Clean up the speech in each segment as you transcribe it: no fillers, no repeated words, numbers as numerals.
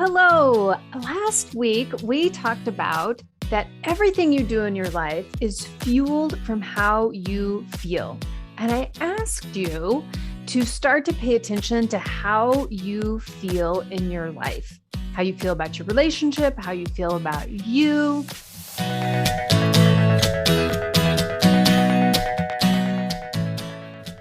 Hello. Last week, we talked about that everything you do in your life is fueled from how you feel. And I asked you to start to pay attention to how you feel in your life, how you feel about your relationship, how you feel about you.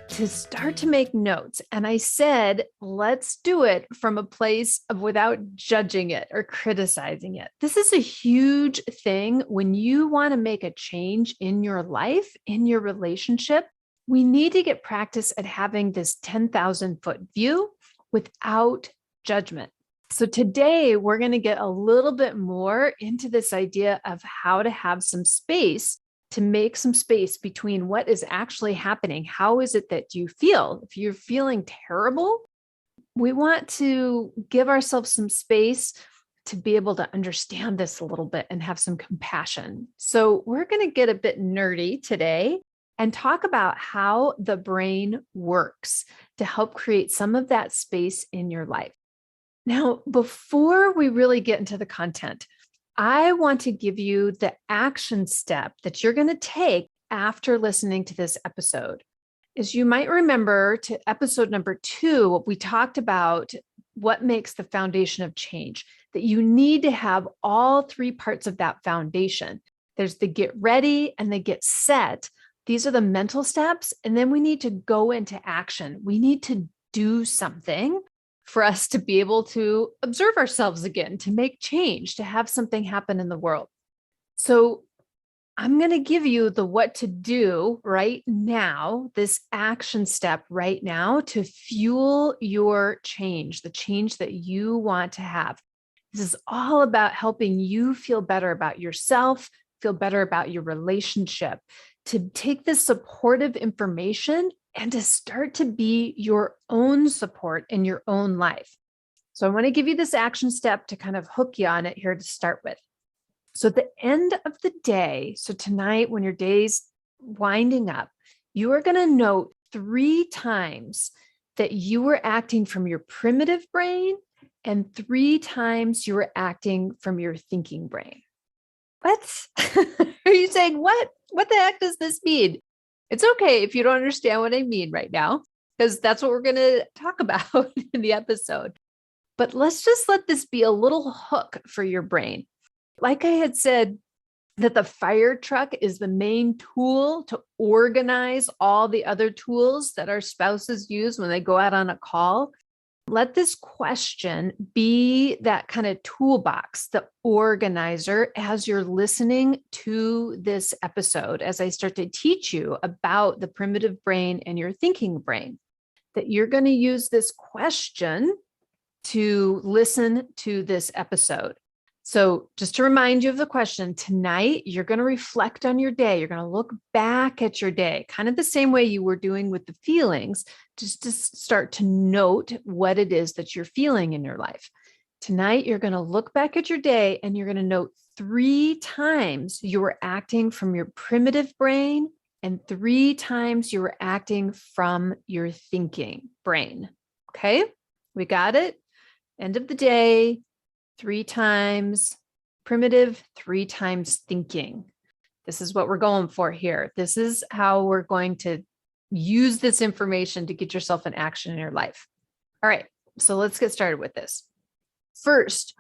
To start to make notes. And I said, let's do it from a place of without judging it or criticizing it. This is a huge thing when you want to make a change in your life, in your relationship. We need to get practice at having this 10,000 foot view without judgment. So today we're going to get a little bit more into this idea of how to have some space, to make some space between what is actually happening. How is it that you feel? If you're feeling terrible, we want to give ourselves some space to be able to understand this a little bit and have some compassion. So we're going to get a bit nerdy today and talk about how the brain works to help create some of that space in your life. Now, before we really get into the content, I want to give you the action step that you're going to take after listening to this episode. As you might remember, to episode number 2, we talked about what makes the foundation of change, that you need to have all 3 parts of that foundation. There's the get ready and the get set. These are the mental steps. And then we need to go into action. We need to do something for us to be able to observe ourselves again, to make change, to have something happen in the world. So I'm going to give you the what to do right now, this action step right now to fuel your change, the change that you want to have. This is all about helping you feel better about yourself, feel better about your relationship, to take this supportive information and to start to be your own support in your own life. So I want to give you this action step to kind of hook you on it here to start with. So at the end of the day, so tonight when your day's winding up, you are going to note 3 times that you were acting from your primitive brain and 3 times you were acting from your thinking brain. What? Are you saying, what the heck does this mean? It's okay if you don't understand what I mean right now, because that's what we're going to talk about in the episode. But let's just let this be a little hook for your brain. Like I had said, that the fire truck is the main tool to organize all the other tools that our spouses use when they go out on a call. Let this question be that kind of toolbox, the organizer, as you're listening to this episode, as I start to teach you about the primitive brain and your thinking brain, that you're going to use this question to listen to this episode. So just to remind you of the question, tonight, you're going to reflect on your day. You're going to look back at your day, kind of the same way you were doing with the feelings, just to start to note what it is that you're feeling in your life. Tonight, you're going to look back at your day and you're going to note 3 times you were acting from your primitive brain and 3 times you were acting from your thinking brain. Okay, we got it? End of the day. 3 times primitive, 3 times thinking. This is what we're going for here. This is how we're going to use this information to get yourself in action in your life. All right, so let's get started with this. First,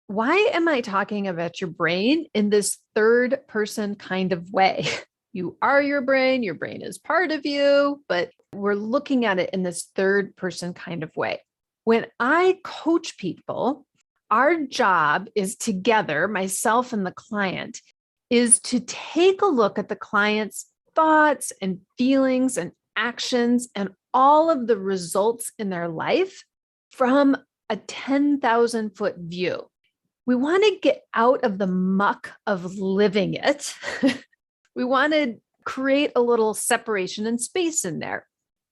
why am I talking about your brain in this 3rd person kind of way? You are your brain is part of you, but we're looking at it in this 3rd person kind of way. When I coach people, our job is together, myself and the client, is to take a look at the client's thoughts and feelings and actions and all of the results in their life from a 10,000 foot view. We want to get out of the muck of living it. We want to create a little separation and space in there.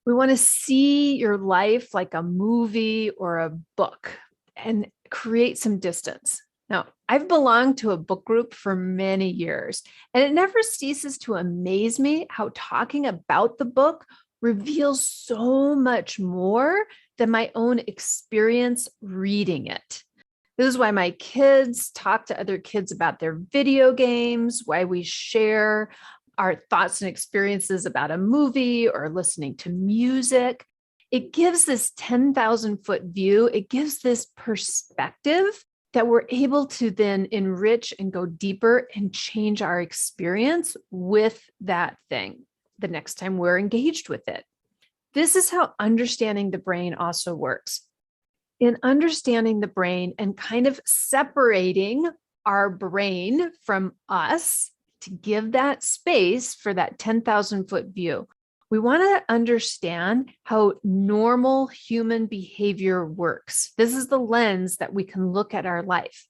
We want to see your life like a movie or a book and create some distance. Now, I've belonged to a book group for many years, and it never ceases to amaze me how talking about the book reveals so much more than my own experience reading it. This is why my kids talk to other kids about their video games, why we share our thoughts and experiences about a movie or listening to music. It gives this 10,000-foot view. It gives this perspective that we're able to then enrich and go deeper and change our experience with that thing the next time we're engaged with it. This is how understanding the brain also works. In understanding the brain and kind of separating our brain from us to give that space for that 10,000-foot view, we want to understand how normal human behavior works. This is the lens that we can look at our life,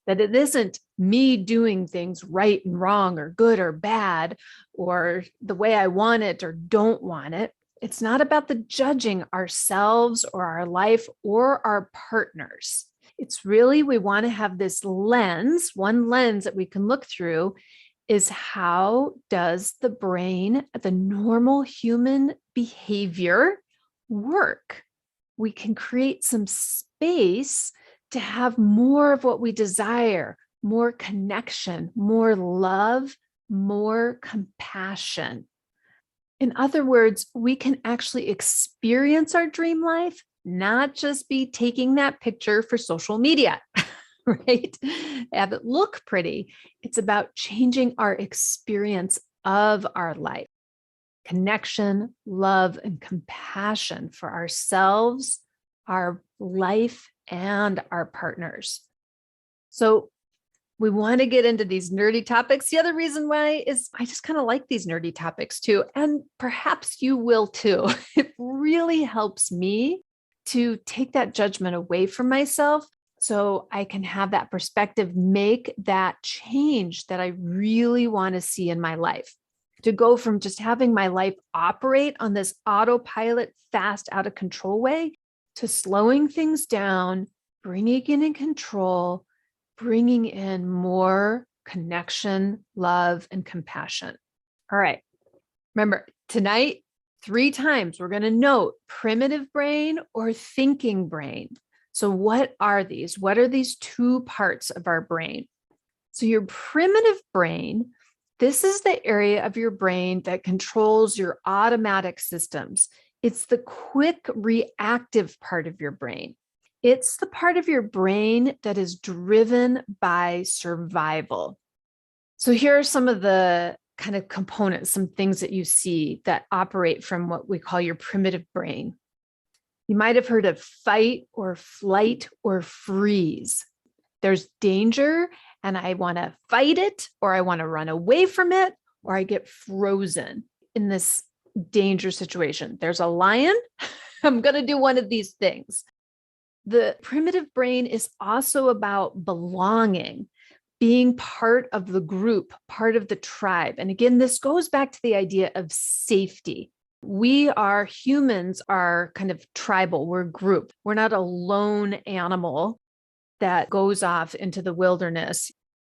that it isn't me doing things right and wrong or good or bad or the way I want it or don't want it. It's not about the judging ourselves or our life or our partners. It's really, we want to have this lens, one lens that we can look through is how does the brain, the normal human behavior work? We can create some space to have more of what we desire, more connection, more love, more compassion. In other words, we can actually experience our dream life, not just be taking that picture for social media, right? Have it look pretty. It's about changing our experience of our life. Connection, love, and compassion for ourselves, our life, and our partners. So we want to get into these nerdy topics. The other reason why is I just kind of like these nerdy topics too. And perhaps you will too. It really helps me to take that judgment away from myself so I can have that perspective, make that change that I really want to see in my life. To go from just having my life operate on this autopilot, fast, out of control way to slowing things down, bringing it in control, bringing in more connection, love, and compassion. All right. Remember, tonight, 3 times, we're going to note primitive brain or thinking brain. So what are these? What are these 2 parts of our brain? So your primitive brain, this is the area of your brain that controls your automatic systems. It's the quick reactive part of your brain. It's the part of your brain that is driven by survival. So here are some of the kind of components, some things that you see that operate from what we call your primitive brain. You might have heard of fight or flight or freeze. There's danger and I want to fight it, or I want to run away from it, or I get frozen in this danger situation. There's a lion. I'm going to do one of these things. The primitive brain is also about belonging, being part of the group, part of the tribe. And again, this goes back to the idea of safety. Humans are kind of tribal, we're a group. We're not a lone animal that goes off into the wilderness,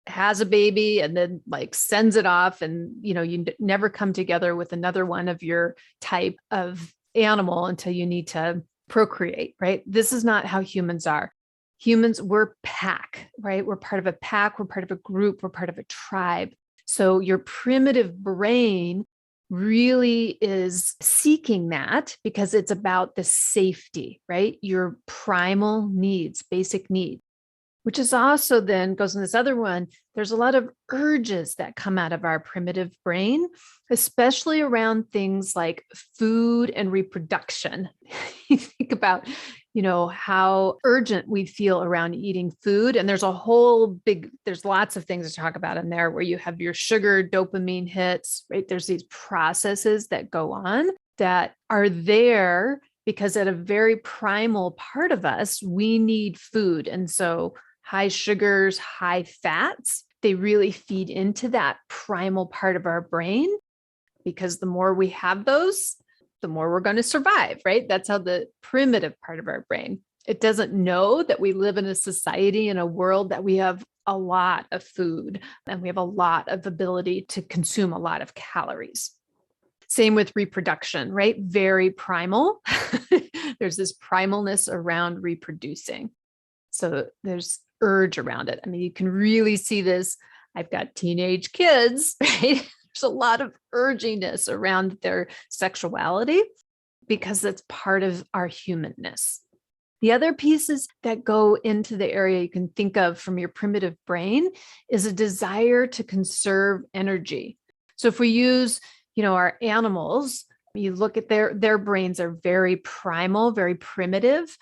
has a baby, and then like sends it off. And, you never come together with another one of your type of animal until you need to procreate, right? This is not how humans are. Humans, we're pack, right? We're part of a pack, we're part of a group, we're part of a tribe. So your primitive brain really is seeking that because it's about the safety, right? Your primal needs, basic needs, which is also then goes in this other one. There's a lot of urges that come out of our primitive brain, especially around things like food and reproduction. You think about, how urgent we feel around eating food. And there's there's lots of things to talk about in there where you have your sugar, dopamine hits, right? There's these processes that go on that are there because at a very primal part of us, we need food. And so high sugars, high fats, they really feed into that primal part of our brain because the more we have those, the more we're going to survive, right? That's how the primitive part of our brain, it doesn't know that we live in a society, in a world that we have a lot of food and we have a lot of ability to consume a lot of calories. Same with reproduction, right? Very primal. There's this primalness around reproducing. So there's urge around it. I mean, you can really see this. I've got teenage kids, right? There's a lot of urginess around their sexuality because that's part of our humanness. The other pieces that go into the area you can think of from your primitive brain is a desire to conserve energy. So if we use, our animals, you look at their brains are very primal, very primitive,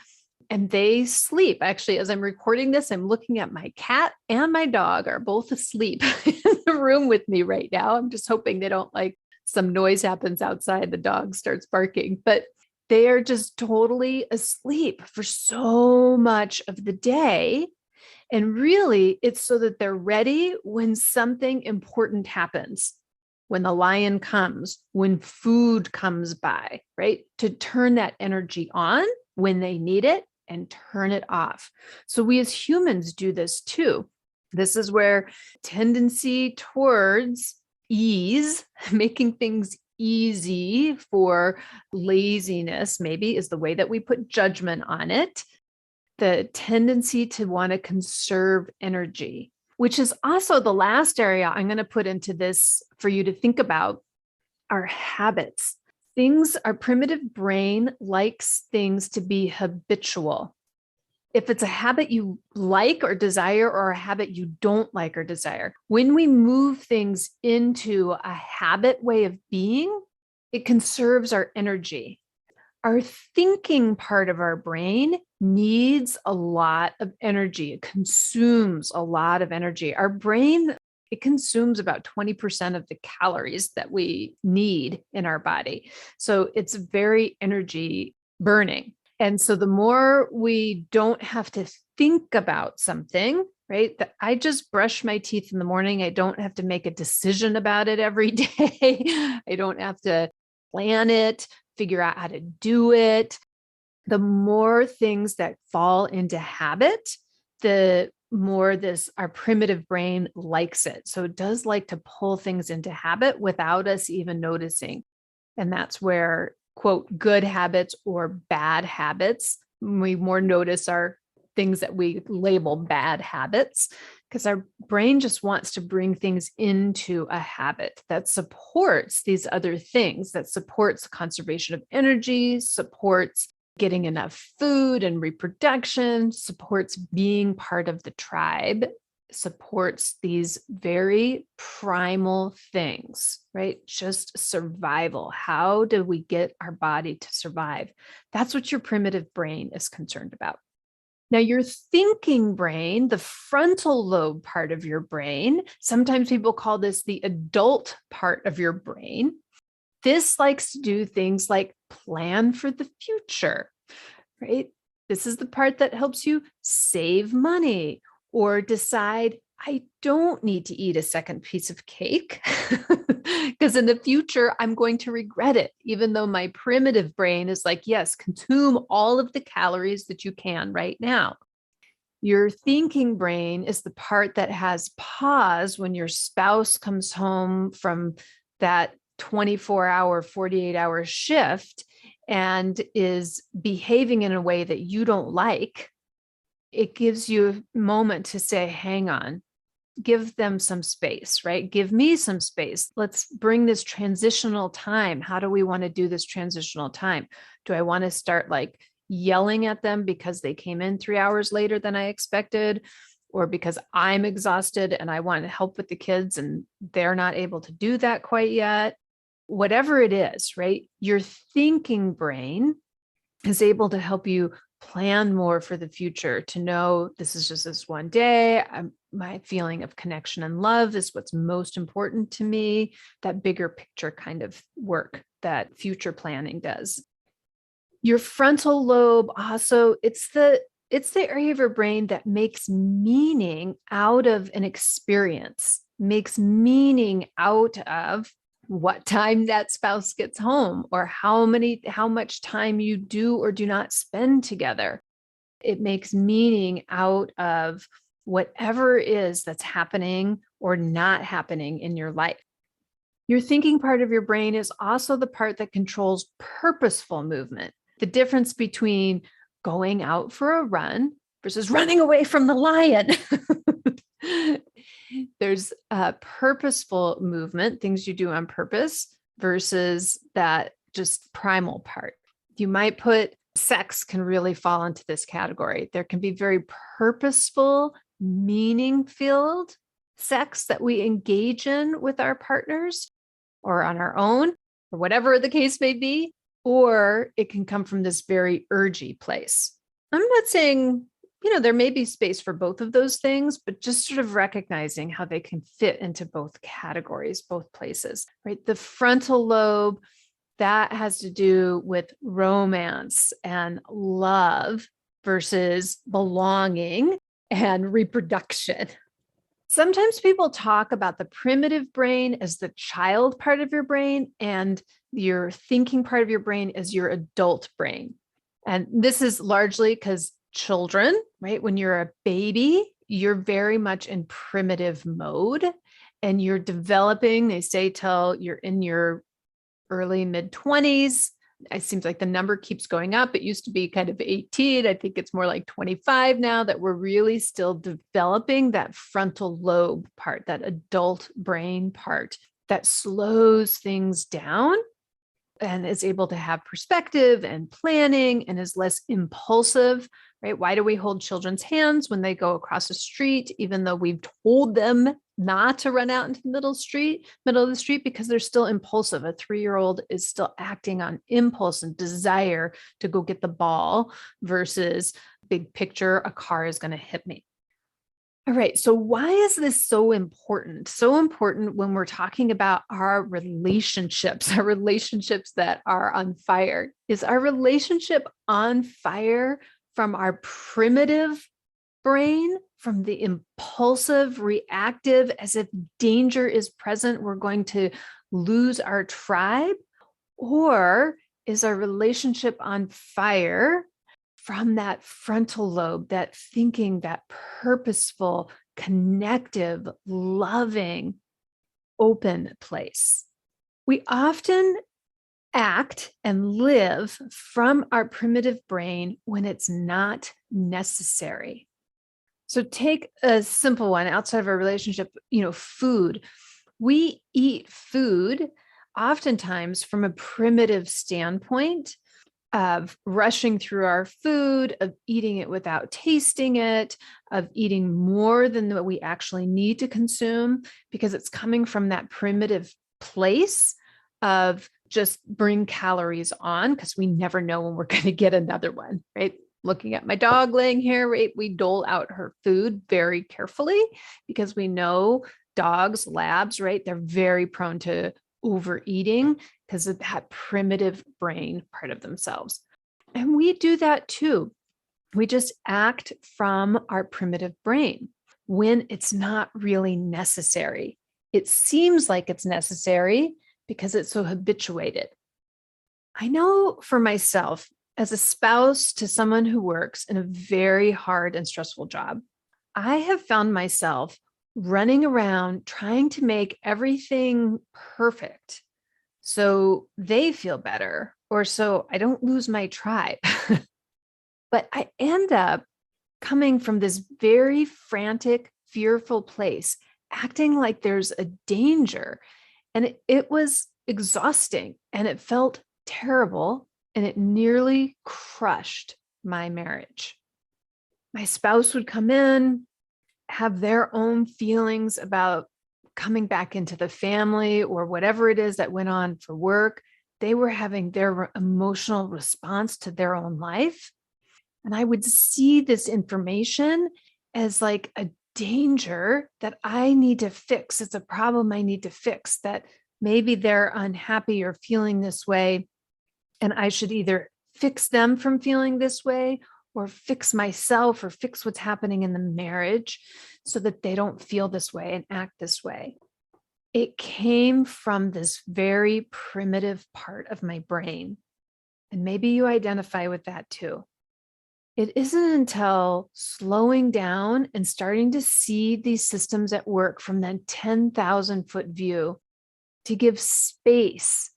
and they sleep. Actually, as I'm recording this, I'm looking at my cat and my dog are both asleep in the room with me right now. I'm just hoping they don't some noise happens outside, the dog starts barking, but they are just totally asleep for so much of the day. And really, it's so that they're ready when something important happens, when the lion comes, when food comes by, right? To turn that energy on when they need it and turn it off. So we as humans do this too. This is where tendency towards ease, making things easy for laziness, maybe is the way that we put judgment on it. The tendency to want to conserve energy, which is also the last area I'm going to put into this for you to think about, are habits. Our primitive brain likes things to be habitual. If it's a habit you like or desire, or a habit you don't like or desire, when we move things into a habit way of being, it conserves our energy. Our thinking part of our brain needs a lot of energy. It consumes a lot of energy. Our brain, it consumes about 20% of the calories that we need in our body. So it's very energy burning. And so the more we don't have to think about something, right? That I just brush my teeth in the morning. I don't have to make a decision about it every day. I don't have to plan it, figure out how to do it. The more things that fall into habit, the more our primitive brain likes it. So it does like to pull things into habit without us even noticing. And that's where, quote, good habits or bad habits, we more notice are things that we label bad habits, because our brain just wants to bring things into a habit that supports these other things, that supports conservation of energy, supports getting enough food and reproduction, supports being part of the tribe, supports these very primal things, right? Just survival. How do we get our body to survive? That's what your primitive brain is concerned about. Now, your thinking brain, the frontal lobe part of your brain, sometimes people call this the adult part of your brain. This likes to do things like plan for the future, right? This is the part that helps you save money or decide, I don't need to eat a second piece of cake because in the future, I'm going to regret it, even though my primitive brain is like, yes, consume all of the calories that you can right now. Your thinking brain is the part that has pause when your spouse comes home from that 24-hour, 48-hour shift and is behaving in a way that you don't like. It gives you a moment to say, hang on, give them some space, right? Give me some space. Let's bring this transitional time. How do we want to do this transitional time? Do I want to start yelling at them because they came in 3 hours later than I expected, or because I'm exhausted and I want to help with the kids and they're not able to do that quite yet? Whatever it is, right? Your thinking brain is able to help you plan more for the future, to know this is just this one day. My feeling of connection and love is what's most important to me. That bigger picture kind of work that future planning does. Your frontal lobe also, it's the area of your brain that makes meaning out of an experience, makes meaning out of what time that spouse gets home, or how much time you do or do not spend together. It makes meaning out of whatever it is that's happening or not happening in your life. Your thinking part of your brain is also the part that controls purposeful movement. The difference between going out for a run versus running away from the lion. There's purposeful movement, things you do on purpose versus that just primal part. You might put sex can really fall into this category. There can be very purposeful, meaning-filled sex that we engage in with our partners or on our own, or whatever the case may be, or it can come from this very urgy place. I'm not saying, there may be space for both of those things, but just sort of recognizing how they can fit into both categories, both places, right? The frontal lobe, that has to do with romance and love versus belonging and reproduction. Sometimes people talk about the primitive brain as the child part of your brain and your thinking part of your brain as your adult brain. And this is largely because children, right? When you're a baby, you're very much in primitive mode and you're developing, they say, till you're in your early mid-20s. It seems like the number keeps going up. It used to be kind of 18. I think it's more like 25 now that we're really still developing that frontal lobe part, that adult brain part that slows things down and is able to have perspective and planning and is less impulsive, right? Why do we hold children's hands when they go across the street, even though we've told them not to run out into the middle of the street, because they're still impulsive. A 3-year-old is still acting on impulse and desire to go get the ball versus big picture, a car is going to hit me. All right. So why is this so important? So important when we're talking about our relationships that are on fire. Is our relationship on fire from our primitive brain, from the impulsive, reactive, as if danger is present, we're going to lose our tribe? Or is our relationship on fire from that frontal lobe, that thinking, that purposeful, connective, loving, open place? We often act and live from our primitive brain when it's not necessary. So take a simple one outside of our relationship, food. We eat food oftentimes from a primitive standpoint of rushing through our food, of eating it without tasting it, of eating more than what we actually need to consume, because it's coming from that primitive place of just bring calories on, because we never know when we're going to get another one, right? Looking at my dog laying here, right? We dole out her food very carefully because we know dogs, labs, right? They're very prone to overeating because of that primitive brain part of themselves. And we do that too. We just act from our primitive brain when it's not really necessary. It seems like it's necessary because it's so habituated. I know for myself, as a spouse to someone who works in a very hard and stressful job, I have found myself running around trying to make everything perfect so they feel better or so I don't lose my tribe. But I end up coming from this very frantic, fearful place, acting like there's a danger. And it was exhausting and it felt terrible. And it nearly crushed my marriage. My spouse would come in, have their own feelings about coming back into the family or whatever it is that went on for work. They were having their emotional response to their own life. And I would see this information as like a danger that I need to fix. It's a problem I need to fix, that maybe they're unhappy or feeling this way. And I should either fix them from feeling this way or fix myself or fix what's happening in the marriage so that they don't feel this way and act this way. It came from this very primitive part of my brain. And maybe you identify with that too. It isn't until slowing down and starting to see these systems at work from that 10,000 foot view to give space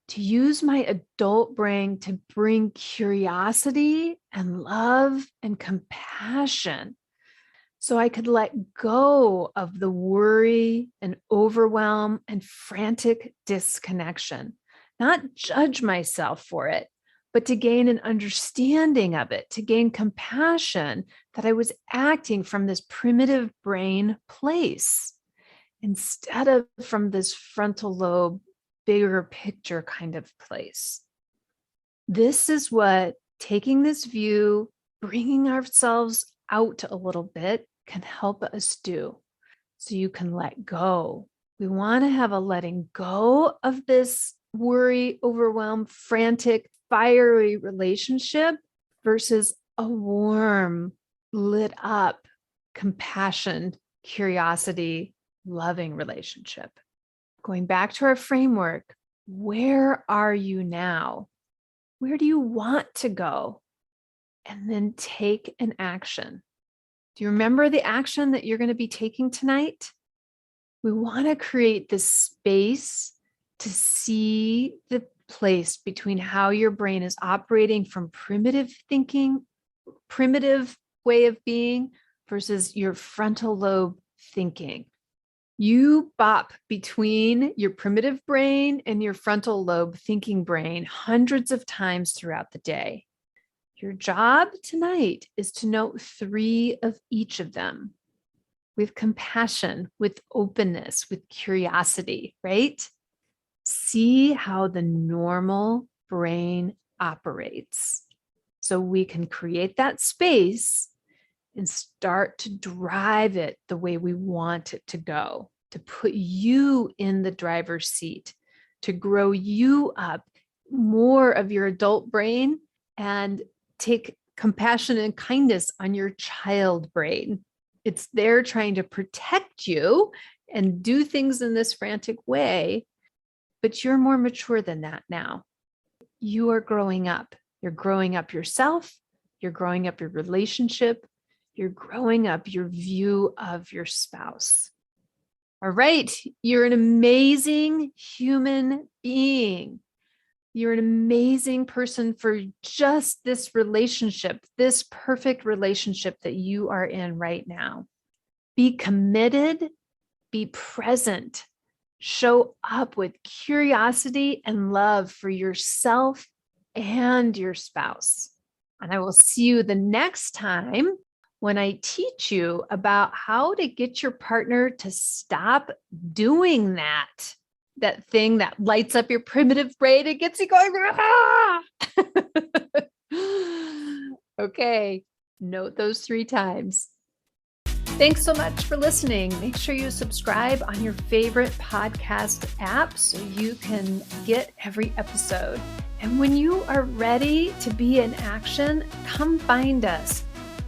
to use my adult brain to bring curiosity and love and compassion so I could let go of the worry and overwhelm and frantic disconnection, not judge myself for it, but to gain an understanding of it, to gain compassion that I was acting from this primitive brain place instead of from this frontal lobe, bigger picture kind of place. This is what taking this view, bringing ourselves out a little bit can help us do. So you can let go. We want to have a letting go of this worry, overwhelm, frantic, fiery relationship versus a warm, lit up, compassion, curiosity, loving relationship. Going back to our framework, where are you now? Where do you want to go? And then take an action. Do you remember the action that you're going to be taking tonight? We want to create this space to see the place between how your brain is operating from primitive thinking, primitive way of being versus your frontal lobe thinking. You bop between your primitive brain and your frontal lobe thinking brain hundreds of times throughout the day. Your job tonight is to note 3 of each of them with compassion, with openness, with curiosity, right? See how the normal brain operates so we can create that space and start to drive it the way we want it to go, to put you in the driver's seat, to grow you up more of your adult brain and take compassion and kindness on your child brain. It's there trying to protect you and do things in this frantic way, but you're more mature than that now. You are growing up. You're growing up yourself. You're growing up your relationship. You're growing up your view of your spouse. All right. You're an amazing human being. You're an amazing person for just this relationship, this perfect relationship that you are in right now. Be committed, be present, show up with curiosity and love for yourself and your spouse. And I will see you the next time when I teach you about how to get your partner to stop doing that thing that lights up your primitive brain and gets you going. Okay, note those 3 times. Thanks so much for listening. Make sure you subscribe on your favorite podcast app so you can get every episode. And when you are ready to be in action, come find us.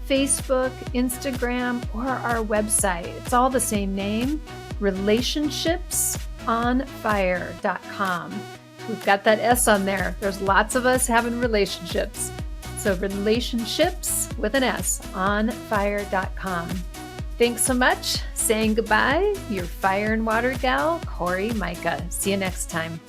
Facebook, Instagram, or our website. It's all the same name, relationshipsonfire.com. We've got that S on there. There's lots of us having relationships. So relationships with an S on fire.com. Thanks so much. Saying goodbye, your fire and water gal, Cori Myka. See you next time.